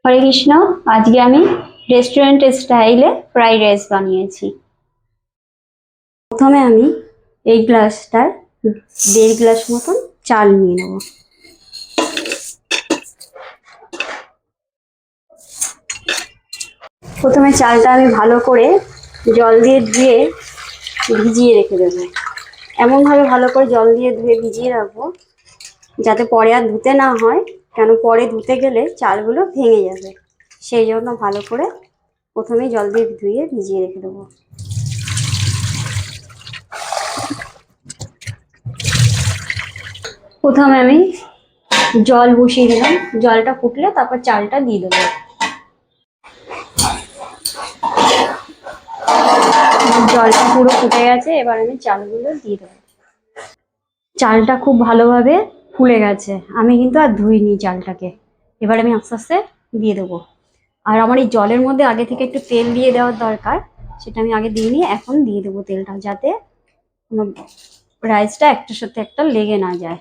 হরে কৃষ্ণ। আজকে আমি রেস্টুরেন্ট স্টাইলে ফ্রাইড রাইস বানিয়েছি। প্রথমে আমি এই গ্লাসটার 1.5 গ্লাস মতন চাল নিয়ে নেব। প্রথমে চালটা আমি ভালো করে জল দিয়ে ধুয়ে ভিজিয়ে রেখে দেবো। এমনভাবে ভালো করে জল দিয়ে ধুয়ে ভিজিয়ে রাখবো যাতে পরে আর ধুতে না হয়, কেন পরে ধুতে গেলে চালগুলো ভেঙে যাবে। সেই জন্য ভালো করে প্রথমেই জল দিয়ে ধুয়ে ভিজিয়ে রেখে দেবো। প্রথমে আমি জল বসিয়ে দিলাম, জলটা ফুটলে তারপর চালটা দিয়ে দেবো। জলটা পুরো ফুটে গেছে, এবার আমি চালগুলো দিয়ে দেবো। চালটা খুব ভালোভাবে ফুলে গেছে, আমি কিন্তু আর ধুইনি চালটাকে। এবার আমি আস্তে আস্তে দিয়ে দেবো। আর আমার এই জলের মধ্যে আগে থেকে একটু তেল দিয়ে দেওয়ার দরকার, সেটা আমি আগে দিইনি, এখন দিয়ে দেবো তেলটা, যাতে আমার রাইসটা একটার সাথে একটা লেগে না যায়।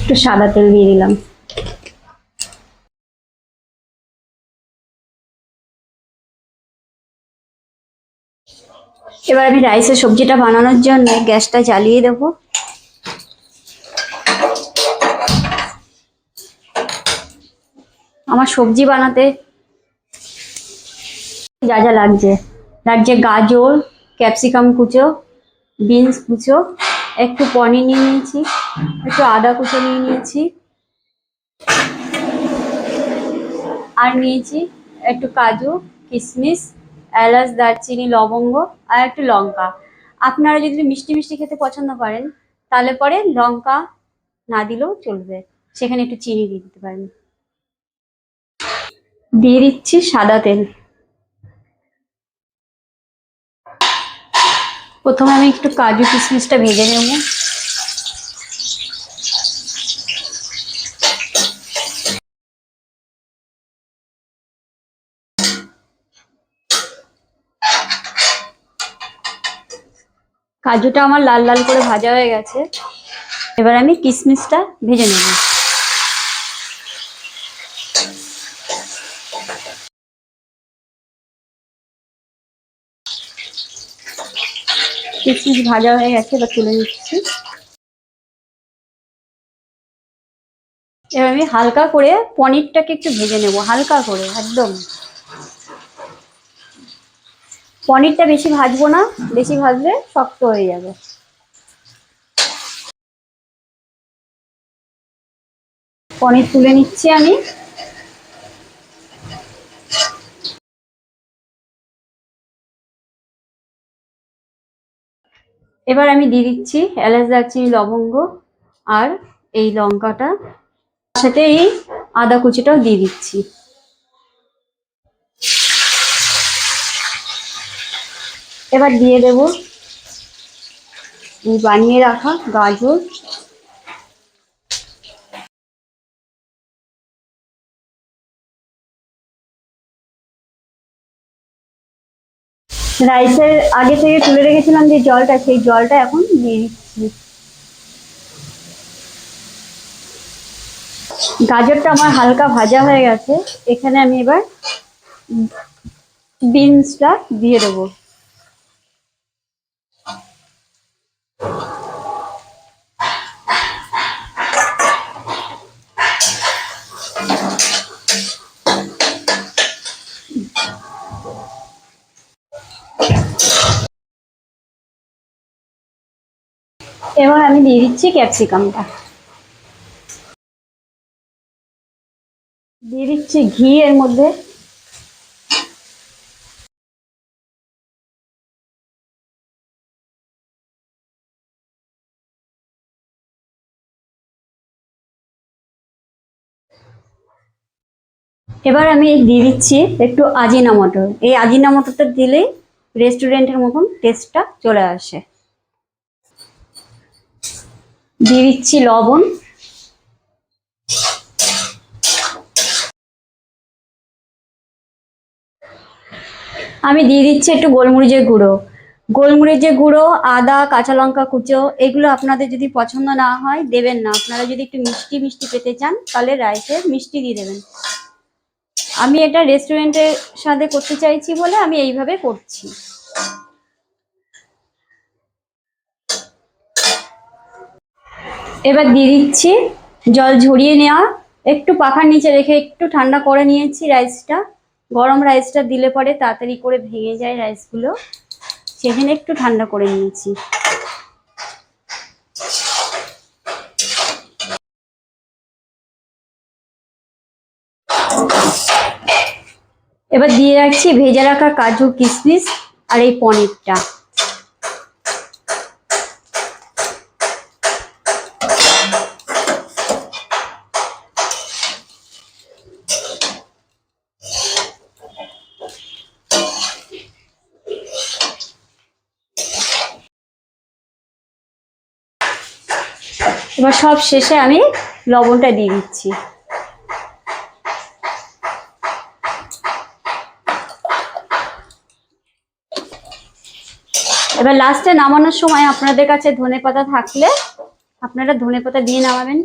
একটু সাদা তেল দিয়ে দিলাম। এবার আমি রাইসের সবজিটা বানানোর জন্য গ্যাসটা জ্বালিয়ে দেবো। আমার সবজি বানাতে যা যা লাগছে, গাজর, ক্যাপসিকাম কুচো, বিনস কুচো, একটু পনির নিয়ে নিয়েছি, একটু আদা কুচো নিয়ে নিয়েছি, আর নিয়েছি একটু কাজু, কিশমিশ, এলাচ, দারচিনি, লবঙ্গ, আর একটু লঙ্কা। আপনারা যদি মিষ্টি মিষ্টি খেতে পছন্দ করেন তাহলে পরে লঙ্কা না দিলেও চলবে, সেখানে একটু চিনি দিয়ে দিতে পারেন। দিয়ে দিচ্ছি সাদা তেল। প্রথমে আমি একটু কাজু কিশমিশটা ভেজে নেব। কাজুটা আমার লাল লাল করে ভাজা হয়ে গেছে, এবার আমি কিশমিশটা ভেজে নেব। কিশমিশ ভাজা হয়ে গেছে, এবার তুলে নিচ্ছি। এবার আমি হালকা করে পনিরটাকে একটু ভেজে নেব, হালকা করে একদম। পনিরটা বেশি ভাজবো না, বেশি ভাজলে শক্ত হয়ে যাবে। পনির তুলে নিচ্ছি আমি। এবার আমি দিয়ে দিচ্ছি এলাচ, দারচিনি, লবঙ্গ আর এই লঙ্কাটা, সাথে এই আদা কুচিটাও দিয়ে দিচ্ছি। এবার দিয়ে দেব বানিয়ে রাখা গাজর, রাইসের আগে থেকে তুলে রেখেছিলাম যে জলটা, সেই জলটা এখন দিয়ে দিচ্ছি। গাজরটা আমার হালকা ভাজা হয়ে গেছে, এখানে আমি এবার বিনসটা দিয়ে দেবো। এবার আমি দিয়ে দিচ্ছি ক্যাপসিকামটা, দিয়ে দিচ্ছি ঘি এর মধ্যে। এবার আমি দিয়ে দিচ্ছি একটু আজিনামোটো। এই আজিনামোটোটা দিলেই রেস্টুরেন্টের মতন টেস্টটা চলে আসে। দিয়ে দিচ্ছি লবণ। আমি দিয়ে দিচ্ছি একটু গোলমরিচের গুঁড়ো। গোলমরিচের গুঁড়ো, আদা, কাঁচা লঙ্কা কুচো, এগুলো আপনাদের যদি পছন্দ না হয় দেবেন না। আপনারা যদি একটু মিষ্টি মিষ্টি পেতে চান তাহলে রাইসে মিষ্টি দিয়ে দেবেন। আমি এটা রেস্টুরেন্টের সাথে করতে চাইছি বলে আমি এইভাবে করছি। এবার দিয়ে দিচ্ছি জল ঝরিয়ে নেওয়া, একটু পাখার নিচে রেখে একটু ঠান্ডা করে নিয়েছি রাইসটা। গরম রাইসটা দিলে পরে তাড়াতাড়ি করে ভেঙে যায় রাইসগুলো, সেখানে একটু ঠান্ডা করে নিয়েছি। এবার দিয়ে রাখছি ভেজে রাখা কাজু কিশমিশ আর এই পনিরটা। এবার সব শেষে আমি লবণটা দিয়ে দিচ্ছি। এবার লাস্টে নামানোর সময় আপনাদের কাছে ধনেপাতা থাকলে আপনারা ধনেপাতা দিয়ে নামাবেন।